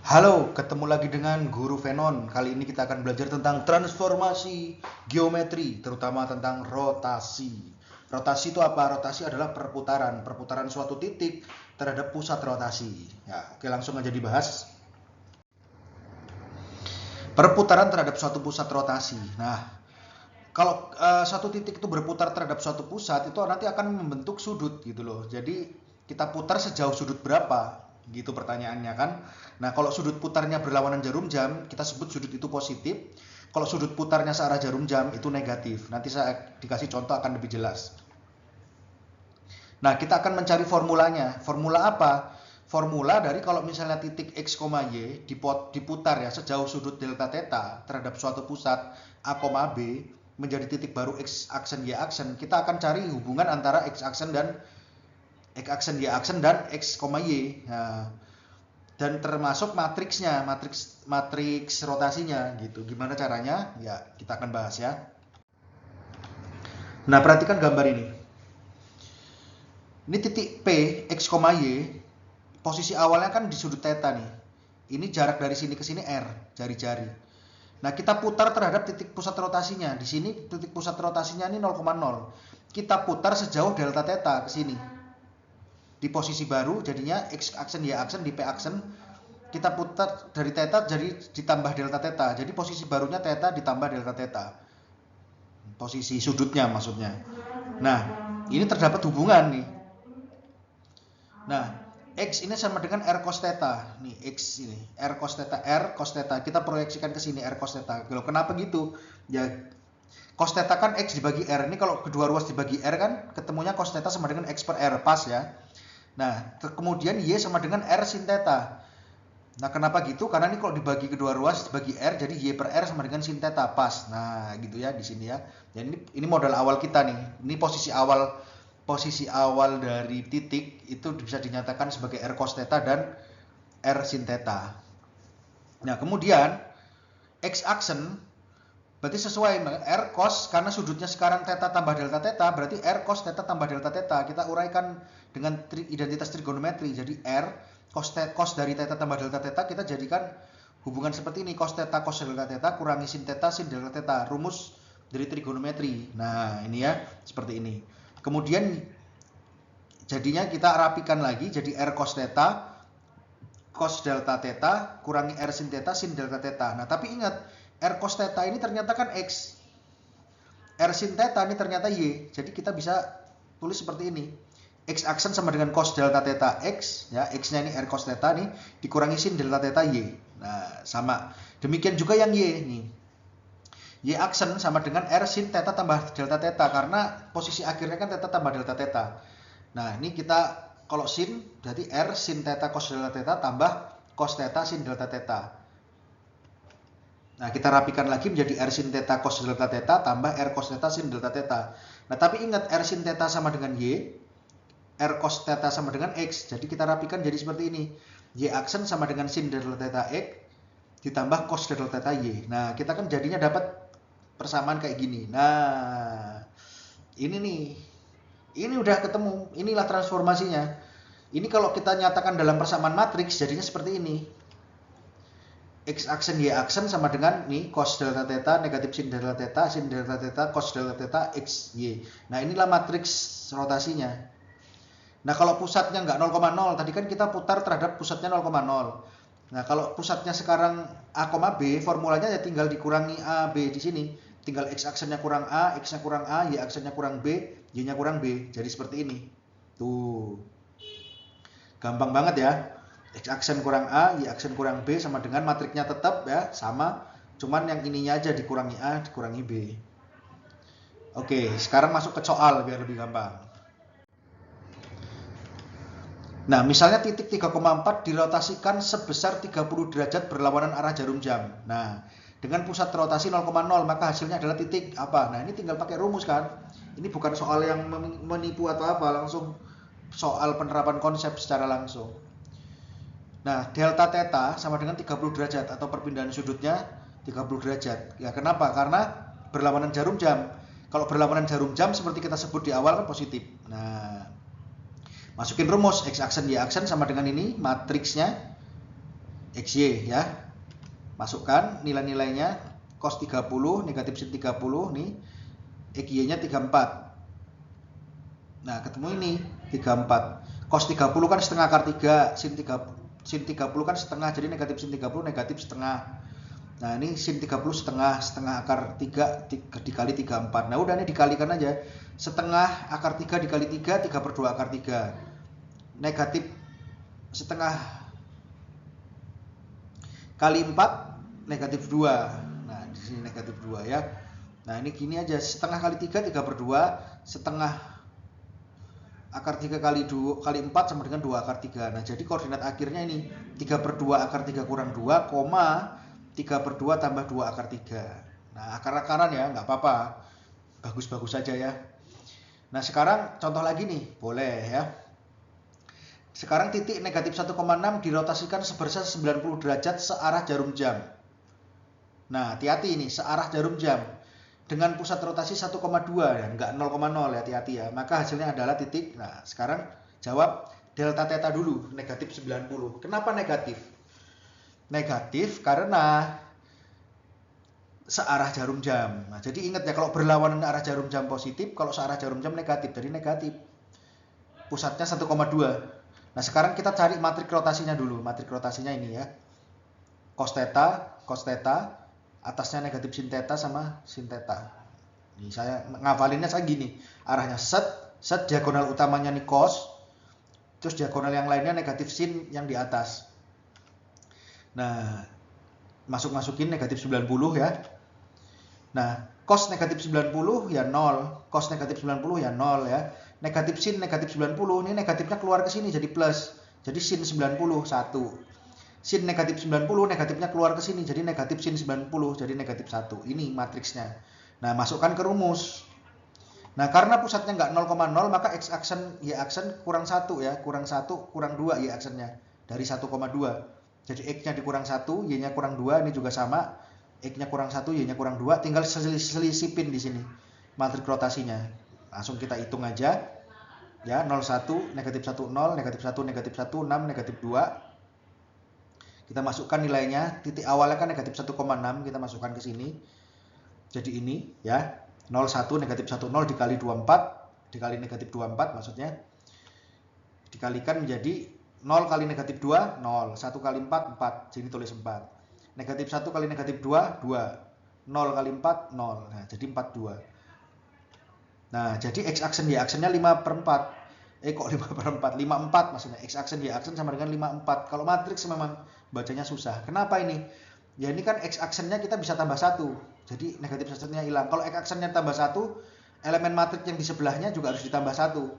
Halo, ketemu lagi dengan Guru Venon. Kali ini kita akan belajar tentang transformasi geometri, terutama tentang rotasi. Rotasi itu apa? Rotasi adalah perputaran suatu titik terhadap pusat rotasi. Ya, oke langsung aja dibahas. Perputaran terhadap suatu pusat rotasi. Nah, kalau satu titik itu berputar terhadap suatu pusat itu nanti akan membentuk sudut gitu loh. Jadi kita putar sejauh sudut berapa gitu pertanyaannya kan. Nah kalau sudut putarnya berlawanan jarum jam kita sebut sudut itu positif. Kalau sudut putarnya searah jarum jam itu negatif. Nanti saya dikasih contoh akan lebih jelas. Nah kita akan mencari formulanya. Formula apa? Formula dari kalau misalnya titik x, y diputar ya sejauh sudut delta theta terhadap suatu pusat a, b menjadi titik baru x aksen y aksen, kita akan cari hubungan antara x aksen dan y aksen dan x, y. Nah, dan termasuk matriksnya, matriks rotasinya gitu. Gimana caranya? Ya, kita akan bahas ya. Nah, perhatikan gambar ini. Ini titik P, x, y. Posisi awalnya kan di sudut theta nih. Ini jarak dari sini ke sini R, jari-jari. Nah, kita putar terhadap titik pusat rotasinya. Di sini titik pusat rotasinya ini 0,0. Kita putar sejauh delta theta ke sini. Di posisi baru jadinya x aksen y aksen di p aksen. Kita putar dari theta jadi ditambah delta theta. Jadi posisi barunya theta ditambah delta theta. Posisi sudutnya maksudnya. Nah, ini terdapat hubungan nih. Nah, X ini sama dengan R cos theta. Nih, X ini. R cos theta. Kita proyeksikan ke sini R cos theta. Loh, kenapa gitu? Ya, cos theta kan X dibagi R. Ini kalau kedua ruas dibagi R kan, ketemunya cos theta sama dengan X per R. Pas ya. Nah, kemudian Y sama dengan R sin theta. Nah, kenapa gitu? Karena ini kalau dibagi kedua ruas dibagi R, jadi Y per R sama dengan sin theta. Pas. Nah, gitu ya di sini ya. Dan ini modal awal kita nih. Ini posisi awal dari titik itu bisa dinyatakan sebagai R cos theta dan R sin theta. Nah, kemudian X aksen berarti sesuai R cos, karena sudutnya sekarang theta tambah delta theta, berarti R cos theta tambah delta theta. Kita uraikan dengan identitas trigonometri. Jadi R cos dari theta tambah delta theta kita jadikan hubungan seperti ini, cos theta cos delta theta kurangi sin delta theta, rumus dari trigonometri. Nah, ini ya, seperti ini. Kemudian jadinya kita rapikan lagi jadi R cos theta cos delta theta kurangi R sin delta theta. Nah, tapi ingat R cos theta ini ternyata kan X. R sin theta ini ternyata Y. Jadi kita bisa tulis seperti ini. X aksen sama dengan cos delta theta X, ya, X-nya ini R cos theta nih dikurangi sin delta theta Y. Nah, sama. Demikian juga yang Y nih. Y aksen sama dengan R sin theta tambah delta theta karena posisi akhirnya kan theta tambah delta theta. Nah, ini kita kalau sin berarti R sin theta cos delta theta tambah cos theta sin delta theta. Nah, kita rapikan lagi menjadi R sin theta cos delta theta tambah R cos theta sin delta theta. Nah, tapi ingat R sin theta sama dengan Y, R cos theta sama dengan X. Jadi kita rapikan jadi seperti ini. Y aksen sama dengan sin delta theta X ditambah cos delta theta Y. Nah, kita kan jadinya dapat persamaan kayak gini. Nah, ini nih. Ini udah ketemu. Inilah transformasinya. Ini kalau kita nyatakan dalam persamaan matriks jadinya seperti ini. X aksen Y aksen sama dengan nih cos delta theta negatif sin delta theta cos delta theta X Y. Nah, inilah matriks rotasinya. Nah, kalau pusatnya nggak 0,0, tadi kan kita putar terhadap pusatnya 0,0. Nah, kalau pusatnya sekarang A, B, formulanya ya tinggal dikurangi A, B di sini. Tinggal X aksennya kurang A, X-nya kurang A, Y aksennya kurang B, Y-nya kurang B. Jadi seperti ini. Tuh. Gampang banget ya. X aksen kurang A, Y aksen kurang B sama dengan matriknya tetap ya, sama. Cuman yang ininya aja dikurangi A, dikurangi B. Oke, sekarang masuk ke soal biar lebih gampang. Nah, misalnya titik 3,4 dirotasikan sebesar 30 derajat berlawanan arah jarum jam. Nah, dengan pusat rotasi 0,0 maka hasilnya adalah titik apa? Nah, ini tinggal pakai rumus kan. Ini bukan soal yang menipu atau apa, langsung soal penerapan konsep secara langsung. Nah, delta theta sama dengan 30 derajat atau perpindahan sudutnya 30 derajat. Ya, kenapa? Karena berlawanan jarum jam. Kalau berlawanan jarum jam seperti kita sebut di awal kan positif. Nah, masukin rumus X aksen Y aksen sama dengan ini matriksnya XY ya. Masukkan nilai-nilainya, cos 30, negatif sin 30 nih, XY-nya 34. Nah, ketemu ini 34. Cos 30 kan setengah akar 3, sin 30 kan setengah, jadi negatif sin 30 negatif setengah. Nah, ini sin 30 setengah akar 3 dikali 34. Nah, udah ini dikalikan aja. Setengah akar 3 dikali 3, 3/2 akar 3. Negatif setengah kali 4, negatif 2. Nah, di sini negatif 2 ya. Nah, ini gini aja, setengah kali 3, 3/2. Setengah akar 3 kali 4 sama dengan 2 akar 3. Nah, jadi koordinat akhirnya ini 3/2 akar 3 kurang 2, 3/2 tambah 2 akar 3. Nah, akar-akaran ya, nggak apa-apa. Bagus-bagus saja ya. Nah, sekarang contoh lagi nih, boleh ya. Sekarang titik negatif 1,6 dirotasikan sebersih 90 derajat searah jarum jam. Nah, hati-hati ini, searah jarum jam. Dengan pusat rotasi 1,2 ya, nggak 0,0 ya, hati-hati ya. Maka hasilnya adalah titik. Nah, sekarang jawab delta theta dulu, negatif 90. Kenapa negatif? Negatif karena searah jarum jam. Nah, jadi ingat ya, kalau berlawanan arah jarum jam positif, kalau searah jarum jam negatif, jadi negatif. Pusatnya 1,2. Nah, sekarang kita cari matrik rotasinya dulu. Matrik rotasinya ini ya. Cos theta, atasnya negatif sin theta sama sin theta. Ini saya ngafalinnya saya gini. Arahnya set diagonal utamanya nih cos, terus diagonal yang lainnya negatif sin yang di atas. Nah, masukin negatif 90 ya. Nah, cos negatif 90 ya 0, cos negatif 90 ya 0 ya. Negatif sin negatif 90, ini negatifnya keluar ke sini jadi plus. Jadi sin 90 1. Sin negatif 90, negatifnya keluar ke sini jadi negatif sin 90, jadi negatif 1. Ini matriksnya. Nah, masukkan ke rumus. Nah, karena pusatnya nggak 0,0, maka x aksen y aksen kurang 1 ya, kurang 1 kurang 2 y aksennya dari 1,2. Jadi x-nya dikurang 1, y-nya kurang 2, ini juga sama. X-nya kurang 1, y-nya kurang 2, tinggal selisipin di sini matrik rotasinya. Langsung kita hitung aja. Ya, 01, negatif 1, 0, negatif 1, negatif 1, 6, negatif 2. Kita masukkan nilainya, titik awalnya kan negatif 1,6, kita masukkan ke sini. Jadi ini ya, 01, negatif 1, 0 dikali 24, dikali negatif 24 maksudnya. Dikalikan menjadi 0 kali negatif 2, 0. 1 kali 4, 4. Sini tulis 4. Negatif 1 kali negatif 2, 2. 0 kali 4, 0. Nah, jadi 42. Nah, jadi x aksen y aksennya 5/4. Kok 5/4? 54 maksudnya. X aksen y aksen sama dengan 54. Kalau matriks memang bacanya susah. Kenapa ini? Ya ini kan x aksennya kita bisa tambah 1. Jadi negatif aksennya hilang. Kalau x aksennya tambah 1, elemen matriks yang di sebelahnya juga harus ditambah 1.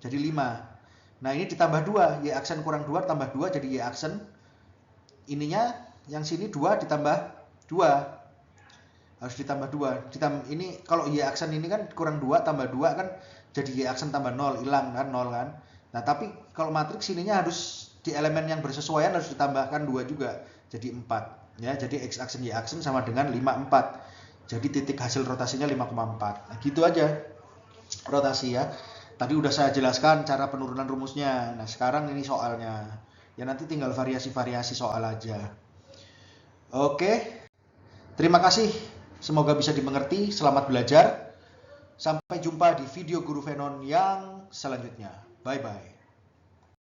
Jadi 5. Nah, ini ditambah 2. Y aksen kurang 2 tambah 2 jadi y aksen. Ininya yang sini 2 ditambah 2. Harus ditambah 2. Ini kalau y aksen ini kan kurang 2 tambah 2 kan jadi y aksen tambah 0, hilang kan 0 kan. Nah, tapi kalau matriks ininya harus di elemen yang bersesuaian harus ditambahkan 2 juga. Jadi 4 ya. Jadi x aksen y aksen sama dengan 54. Jadi titik hasil rotasinya 5,4. Nah, gitu aja rotasi ya. Tadi udah saya jelaskan cara penurunan rumusnya. Nah, sekarang ini soalnya. Ya nanti tinggal variasi-variasi soal aja. Oke. Terima kasih. Semoga bisa dimengerti. Selamat belajar. Sampai jumpa di video Guru Venon yang selanjutnya. Bye-bye.